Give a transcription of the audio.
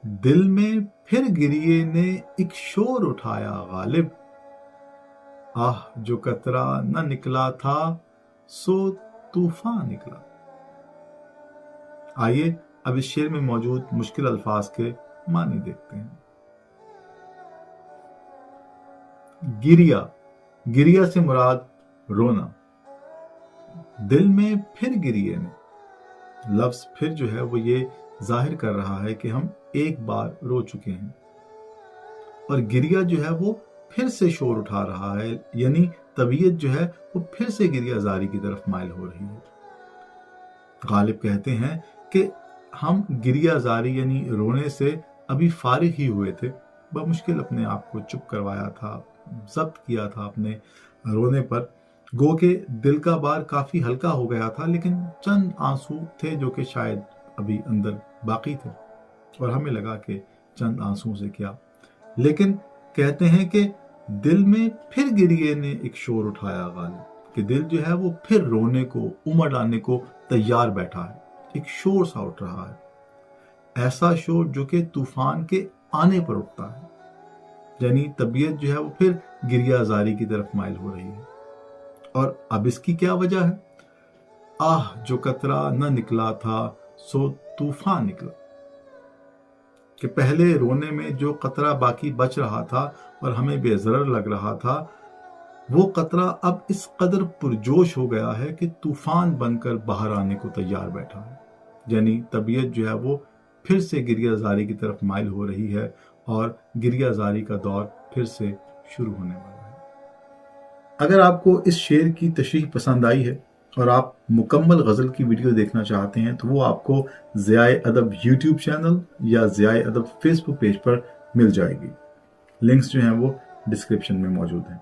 दिल में फिर गिरिए ने एक शोर उठाया गालिब, आह जो कतरा न निकला था सो तूफान निकला। आइए अब इस शेर में मौजूद मुश्किल अल्फाज के मानी देखते हैं। गिरिया, गिरिया से मुराद रोना। दिल में फिर गिरिए ने, लफ्ज फिर जो है वो ये जाहिर कर रहा है कि हम एक बार रो चुके हैं, और गिरिया जो है वो फिर से शोर उठा रहा है, यानी तबीयत जो है वो फिर से गिरिया जारी की तरफ माइल हो रही है। गालिब कहते हैं कि हम गिरिया जारी यानी रोने से अभी फारिग ही हुए थे, बमुश्किल अपने आप को चुप करवाया था, जब्त किया था अपने रोने पर। गो के दिल का बार काफी हल्का हो गया था, लेकिन चंद आंसू थे जो कि शायद अभी अंदर बाकी थे, और हमें लगा कि चंद आंसू से क्या। लेकिन कहते हैं कि दिल में फिर गिरिए ने एक शोर उठाया गालिब, कि दिल जो है वो फिर रोने को, उमड़ आने को तैयार बैठा है, एक शोर सा उठ रहा है, ऐसा शोर जो कि तूफान के आने पर उठता है, यानी तबीयत जो है वो फिर गिरिया जारी की तरफ माइल हो रही है। और अब इसकी क्या वजह है? आह जो कतरा न निकला था सो तूफान निकला, कि पहले रोने में जो कतरा बाकी बच रहा था और हमें बेज़रर लग रहा था, वो कतरा अब इस कदर पुरजोश हो गया है कि तूफान बनकर बाहर आने को तैयार बैठा है, यानी तबीयत जो है वो फिर से गिरिया जारी की तरफ माइल हो रही है, और गिरिया जारी का दौर फिर से शुरू होने वाला है। अगर आपको इस शेर की तशरीह पसंद आई है और आप मुकम्मल गज़ल की वीडियो देखना चाहते हैं, तो वो आपको ज़ियाए अदब यूट्यूब चैनल या ज़ियाए अदब फेसबुक पेज पर मिल जाएगी। लिंक्स जो हैं वो डिस्क्रिप्शन में मौजूद हैं।